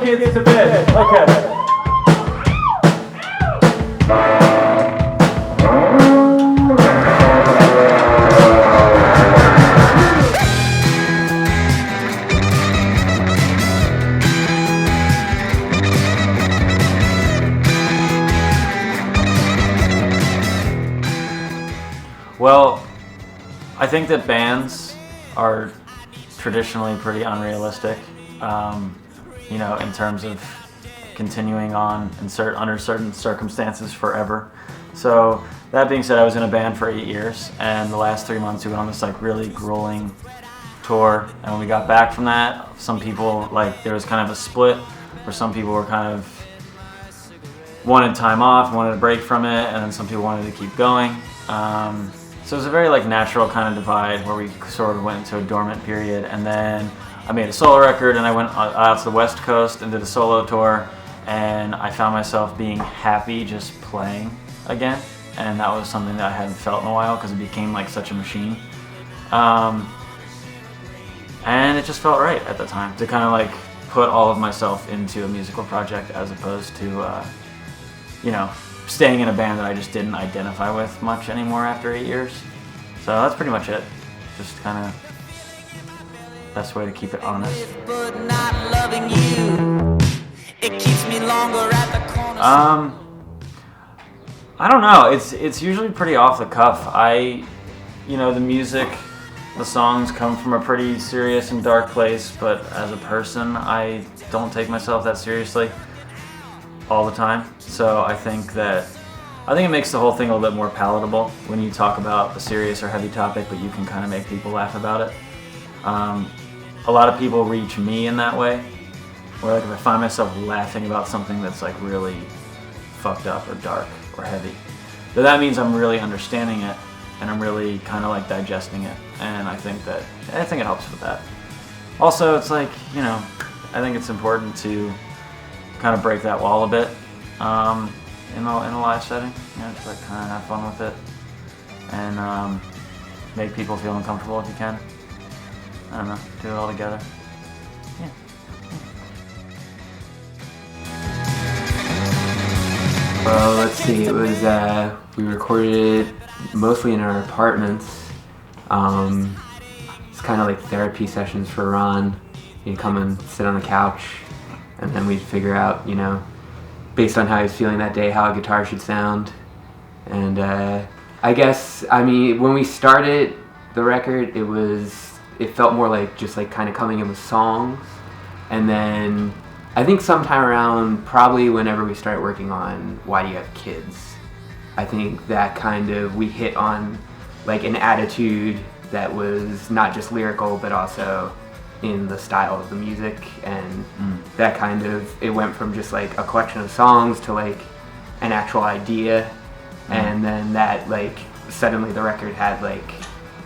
kids to bed. Okay. Well, I think that bands are traditionally pretty unrealistic, in terms of continuing on under certain circumstances forever. So that being said, I was in a band for 8 years, and the last 3 months we went on this really grueling tour. And when we got back from that, some people there was kind of a split, where some people were kind of wanted time off, wanted a break from it, and then some people wanted to keep going. So it was a very natural kind of divide where we sort of went into a dormant period, and then I made a solo record and I went out to the West Coast and did a solo tour, and I found myself being happy just playing again, and that was something that I hadn't felt in a while because it became such a machine. And it just felt right at the time to kind of put all of myself into a musical project as opposed to staying in a band that I just didn't identify with much anymore after 8 years. So that's pretty much it. Just kind of best way to keep it honest. But not loving you. It keeps me longer at the corner. I don't know. It's usually pretty off the cuff. The music, the songs come from a pretty serious and dark place, but as a person, I don't take myself that seriously all the time. So I think it makes the whole thing a little bit more palatable when you talk about a serious or heavy topic, but you can kind of make people laugh about it. A lot of people reach me in that way, where if I find myself laughing about something that's really fucked up or dark or heavy, but that means I'm really understanding it and I'm really kind of digesting it, and I think it helps with that. Also, it's I think it's important to kind of break that wall a bit in a live setting, just kind of have fun with it and make people feel uncomfortable if you can. I don't know, do it all together. Yeah. Well, let's see. It was we recorded it mostly in our apartments. It's kind of therapy sessions for Ron. He'd come and sit on the couch, and then we'd figure out, based on how he was feeling that day, how a guitar should sound. And when we started the record, it felt more just kind of coming in with songs. And then I think sometime around probably whenever we started working on Why Do You Have Kids, I think that we hit on an attitude that was not just lyrical but also in the style of the music, and that it went from just a collection of songs to an actual idea, and then that suddenly the record had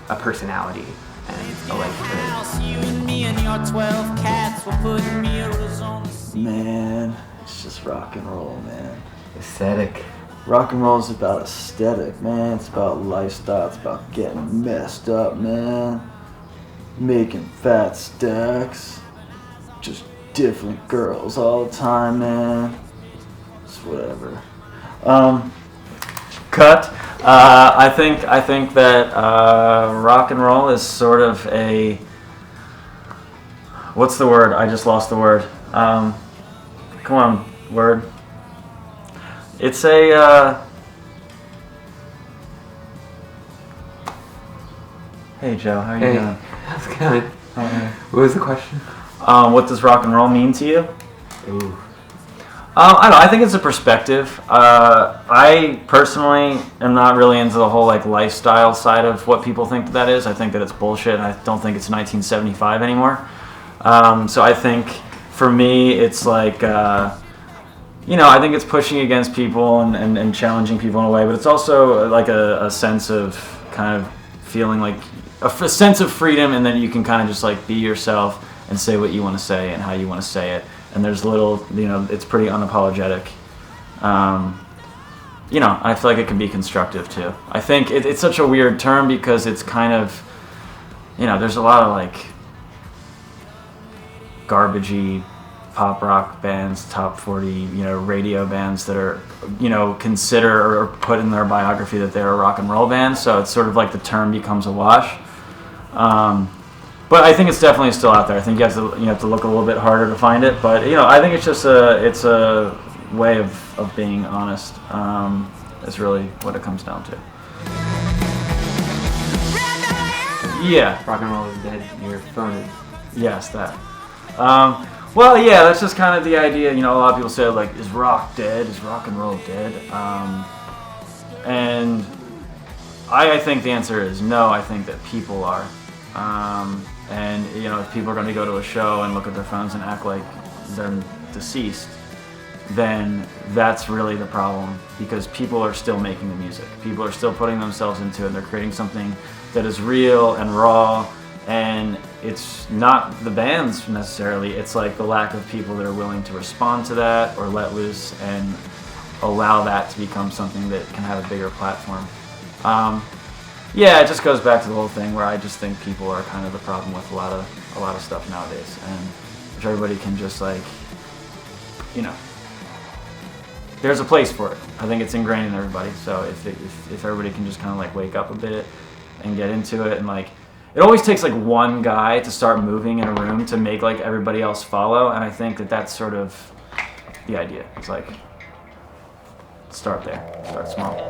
a personality and a life to it. You and me and your 12 cats will put mirrors on the ceiling. Man, it's just rock and roll, man. Aesthetic. Rock and roll is about aesthetic, man. It's about lifestyle. It's about getting messed up, man. Making fat stacks. Just different girls all the time, man. It's whatever. Cut. I think that rock and roll is sort of a, what's the word? I just lost the word. Come on, word. It's a hey Joe, how are you doing? How's it going? What was the question? What does rock and roll mean to you? Ooh. I don't know. I think it's a perspective. I personally am not really into the whole lifestyle side of what people think that is. I think that it's bullshit. I don't think it's 1975 anymore. So I think for me, it's I think it's pushing against people and challenging people in a way, but it's also a sense of kind of feeling a sense of freedom, and then you can kind of just be yourself and say what you want to say and how you want to say it. And there's it's pretty unapologetic. I feel like it can be constructive too. I think it's such a weird term because it's kind of, there's a lot of garbagey pop rock bands, top 40, radio bands that are, consider or put in their biography that they're a rock and roll band. So it's sort of like the term becomes a wash. But I think it's definitely still out there. I think you have to look a little bit harder to find it. But I think it's just a way of being honest. Is really what it comes down to. Yeah. Rock and roll is dead. Your phone is. Yes, that. Well, yeah, that's just kind of the idea. A lot of people say, like, is rock dead? Is rock and roll dead? And I think the answer is no. I think that people are. And, if people are going to go to a show and look at their phones and act like they're deceased, then that's really the problem, because people are still making the music. People are still putting themselves into it. They're creating something that is real and raw, and it's not the bands necessarily. It's like the lack of people that are willing to respond to that or let loose and allow that to become something that can have a bigger platform. Yeah, it just goes back to the whole thing where I just think people are kind of the problem with a lot of stuff nowadays, and if everybody can just there's a place for it. I think it's ingrained in everybody. So if everybody can just kind of wake up a bit and get into it, and it always takes one guy to start moving in a room to make everybody else follow, and I think that's sort of the idea. It's start there, start small.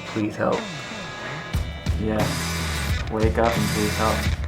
Please help. Yeah, wake up and please help.